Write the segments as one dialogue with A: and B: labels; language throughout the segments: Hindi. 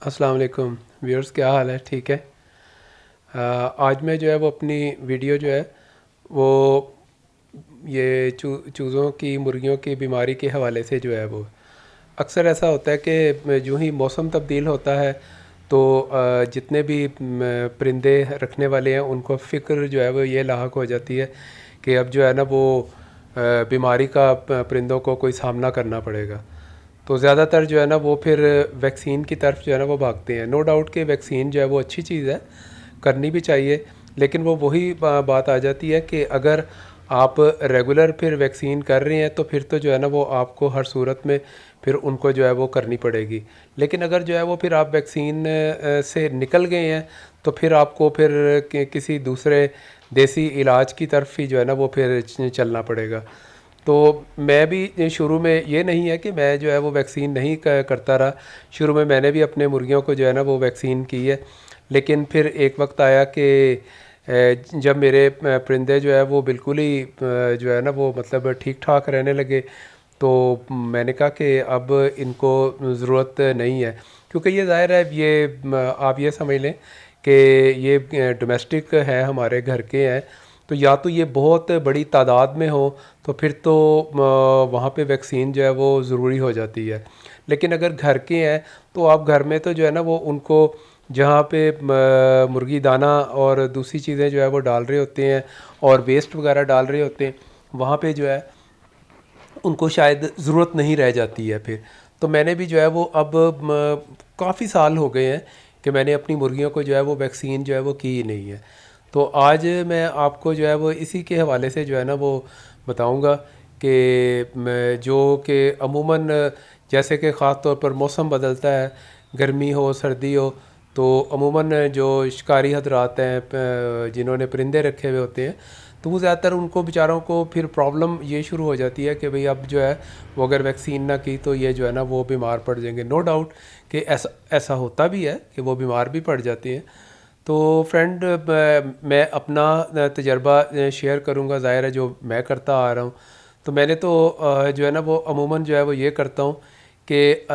A: अस्सलाम वालेकुम व्यूअर्स, क्या हाल है? ठीक है। आज मैं जो है वो अपनी वीडियो जो है वो ये चूज़ों की मुर्गियों की बीमारी के हवाले से जो है वो अक्सर ऐसा होता है कि जो ही मौसम तब्दील होता है तो जितने भी परिंदे रखने वाले हैं उनको फ़िक्र जो है वो ये लाहक हो जाती है कि अब जो है ना वो बीमारी का परिंदों को कोई सामना करना पड़ेगा। तो ज़्यादातर जो है ना वो फिर वैक्सीन की तरफ जो है ना वो भागते हैं। नो डाउट कि वैक्सीन जो है वो अच्छी चीज़ है, करनी भी चाहिए। लेकिन वो वही बात आ जाती है कि अगर आप रेगुलर फिर वैक्सीन कर रहे हैं तो फिर तो जो है ना वो आपको हर सूरत में फिर उनको जो है वो करनी पड़ेगी। लेकिन अगर जो है वो फिर आप वैक्सीन से निकल गए हैं तो फिर आपको फिर किसी दूसरे देसी इलाज की तरफ ही जो है ना वो फिर चलना पड़ेगा। तो मैं भी शुरू में ये नहीं है कि मैं जो है वो वैक्सीन नहीं करता रहा। शुरू में मैंने भी अपने मुर्गियों को जो है ना वो वैक्सीन की है। लेकिन फिर एक वक्त आया कि जब मेरे परिंदे जो है वो बिल्कुल ही जो है ना वो मतलब ठीक ठाक रहने लगे तो मैंने कहा कि अब इनको ज़रूरत नहीं है, क्योंकि ये ज़ाहिर है ये आप ये समझ लें कि ये डोमेस्टिक है, हमारे घर के हैं। तो या तो ये बहुत बड़ी तादाद में हो तो फिर तो वहाँ पे वैक्सीन जो है वो ज़रूरी हो जाती है। लेकिन अगर घर के हैं तो आप घर में तो जो है ना वो उनको जहाँ पे मुर्गी दाना और दूसरी चीज़ें जो है वो डाल रहे होते हैं और वेस्ट वगैरह डाल रहे होते हैं, वहाँ पे जो है उनको शायद ज़रूरत नहीं रह जाती है फिर। तो मैंने भी जो है वो अब काफ़ी साल हो गए हैं कि मैंने अपनी मुर्गियों को जो है वो वैक्सीन जो है वो की ही नहीं है। तो आज मैं आपको जो है वो इसी के हवाले से जो है ना वो बताऊंगा कि जो कि अमूमन जैसे कि ख़ास तौर पर मौसम बदलता है, गर्मी हो सर्दी हो, तो अमूमन जो शिकारी हजरात हैं जिन्होंने परिंदे रखे हुए होते हैं तो वो ज़्यादातर उनको बेचारों को फिर प्रॉब्लम ये शुरू हो जाती है कि भाई अब जो है वो अगर वैक्सीन ना की तो ये जो है ना वो बीमार पड़ जाएंगे। नो डाउट कि ऐसा ऐसा होता भी है कि वो बीमार भी पड़ जाते हैं। तो फ्रेंड, मैं अपना तजर्बा शेयर करूँगा, ज़ाहिर है जो मैं करता आ रहा हूँ। तो मैंने तो जो है ना वो अमूमन जो है वो ये करता हूँ कि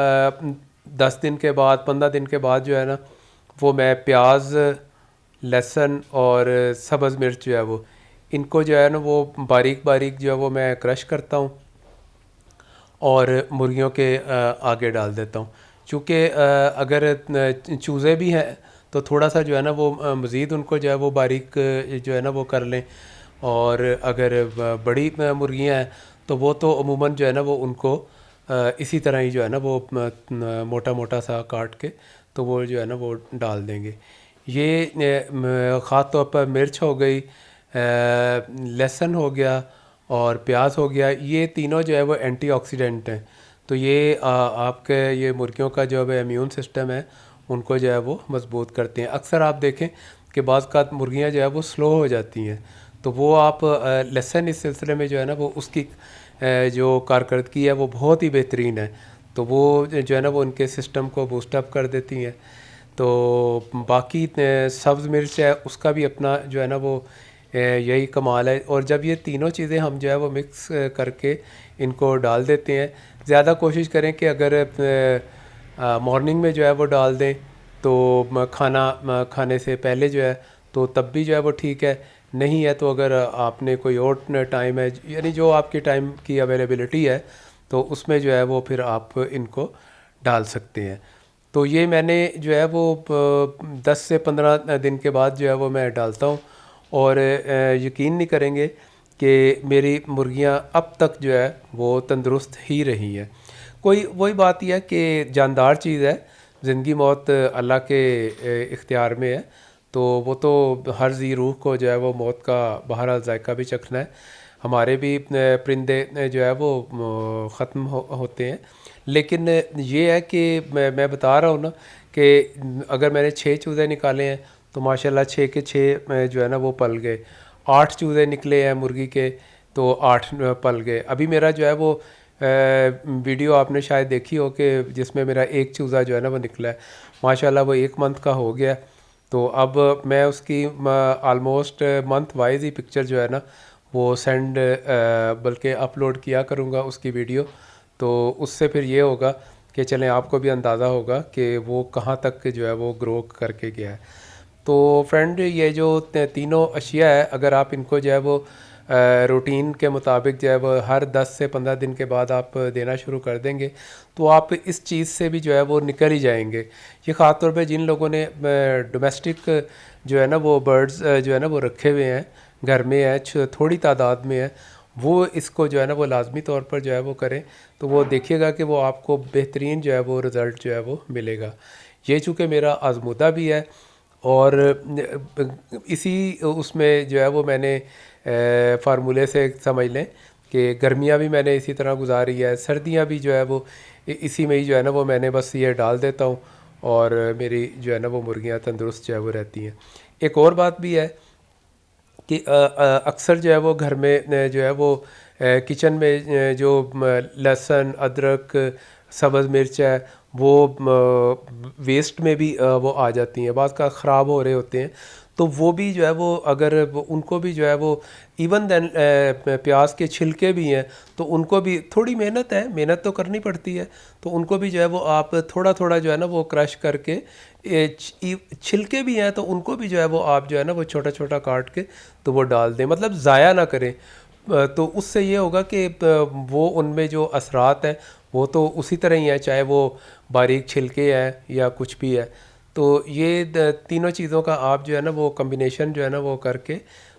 A: 10 दिन के बाद 15 दिन के बाद जो है ना वो मैं प्याज, लहसुन और सब्ज़ मिर्च जो है वो इनको जो है ना वो बारीक बारीक जो है वो मैं क्रश करता हूँ और मुर्गियों के आगे डाल देता हूँ। चूँकि अगर चूज़े भी हैं तो थोड़ा सा जो है ना वो मज़ीद उनको जो है वो बारीक जो है ना वो कर लें। और अगर बड़ी मुर्गियाँ हैं तो वो तो अमूमन जो है ना वो उनको इसी तरह ही जो है ना वो मोटा मोटा सा काट के तो वो जो है ना वो डाल देंगे। ये ख़ास तौर पर मिर्च हो गई, लहसुन हो गया और प्याज हो गया, ये तीनों जो है वो एंटीऑक्सीडेंट हैं। तो ये आपके ये मुर्गियों का जो है इम्यून सिस्टम है उनको जो है वो मज़बूत करते हैं। अक्सर आप देखें कि बाज़ का मुर्गियाँ जो है वो स्लो हो जाती हैं, तो वो आप लहसुन इस सिलसिले में जो है ना वो उसकी जो कारकर्दगी है वो बहुत ही बेहतरीन है। तो वो जो है ना वो उनके सिस्टम को बूस्टअप कर देती हैं। तो बाकी सब्ज़ मिर्च है उसका भी अपना जो है ना वो यही कमाल है। और जब ये तीनों चीज़ें हम जो है वो मिक्स करके इनको डाल देते हैं, ज़्यादा कोशिश करें कि अगर मॉर्निंग में जो है वो डाल दें तो खाने से पहले जो है तो तब भी जो है वो ठीक है। नहीं है तो अगर आपने कोई और टाइम है, यानी जो आपकी टाइम की अवेलेबिलिटी है, तो उसमें जो है वो फिर आप इनको डाल सकते हैं। तो ये मैंने जो है वो 10 से 15 दिन के बाद जो है वो मैं डालता हूँ। और यकीन नहीं करेंगे कि मेरी मुर्गियाँ अब तक जो है वो तंदुरुस्त ही रही हैं। कोई वही बात यह है कि जानदार चीज़ है, ज़िंदगी मौत अल्लाह के इख्तियार में है। तो वो तो हर जी रूह को जो है वो मौत का बहरहाल जायका भी चखना है। हमारे भी परिंदे जो है वो ख़त्म होते हैं। लेकिन ये है कि मैं बता रहा हूँ ना कि अगर मैंने 6 चूज़े निकाले हैं तो माशाल्लाह 6 के 6 जो है ना वो पल गए। 8 चूज़े निकले हैं मुर्गी के तो 8 पल गए। अभी मेरा जो है वो वीडियो आपने शायद देखी हो कि जिसमें मेरा एक चूज़ा जो है ना वो निकला है, माशाल्लाह वो 1 मंथ का हो गया। तो अब मैं उसकी आलमोस्ट मंथ वाइज ही पिक्चर जो है ना वो बल्कि अपलोड किया करूँगा उसकी वीडियो। तो उससे फिर ये होगा कि चलें आपको भी अंदाज़ा होगा कि वो कहाँ तक जो है वो ग्रो करके गया है। तो फ्रेंड ये जो तीनों अशिया है, अगर आप इनको जो है वो रूटीन के मुताबिक जो है वो हर 10 से 15 दिन के बाद आप देना शुरू कर देंगे, तो आप इस चीज़ से भी जो है वो निकल ही जाएंगे। ये ख़ास तौर पे जिन लोगों ने डोमेस्टिक जो है ना वो बर्ड्स जो है ना वो रखे हुए हैं, घर में है, थोड़ी तादाद में है, वो इसको जो है ना वो लाजमी तौर पर जो है वो करें, तो वो देखिएगा कि वो आपको बेहतरीन जो है वो रिज़ल्ट जो है वो मिलेगा। ये चूँकि मेरा आजमूदा भी है और इसी उसमें जो है वो मैंने फार्मूले से समझ लें कि गर्मियाँ भी मैंने इसी तरह गुजारी है, सर्दियाँ भी जो है वो इसी में ही जो है ना वो मैंने बस ये डाल देता हूँ और मेरी जो है ना वो मुर्गियाँ तंदुरुस्त जो है वो रहती हैं। एक और बात भी है कि अक्सर जो है वो घर में जो है वो किचन में जो लहसुन, अदरक, सब्ज़ मिर्च है, वो वेस्ट में भी वो आ जाती हैं, बाज़ का ख़राब हो रहे होते हैं। तो वो भी जो है वो अगर उनको भी जो है वो इवन देन प्याज के छिलके भी हैं, तो उनको भी थोड़ी मेहनत है, मेहनत तो करनी पड़ती है, तो उनको भी जो है वो आप थोड़ा थोड़ा जो है ना वो क्रश करके छिलके भी हैं तो उनको भी जो है वो आप जो है ना वो छोटा छोटा काट के तो वो डाल दें, मतलब ज़ाया ना करें। तो उससे ये होगा कि वो उनमें जो असरात हैं वो तो उसी तरह ही है, चाहे वो बारीक छिलके हैं या कुछ भी है। तो ये तीनों चीज़ों का आप जो है ना वो कम्बिनेशन जो है ना वो करके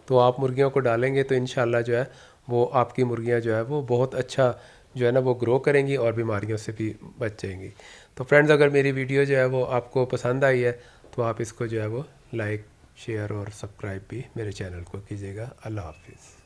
A: तो आप मुर्गियों को डालेंगे तो इंशाल्लाह जो है वो आपकी मुर्गियां जो है वो बहुत अच्छा जो है ना वो ग्रो करेंगी और बीमारियों से भी बच जाएंगी। तो फ्रेंड्स, अगर मेरी वीडियो जो है वो आपको पसंद आई है तो आप इसको जो है वो लाइक, शेयर और सब्सक्राइब भी मेरे चैनल को कीजिएगा। अल्लाह हाफिज़।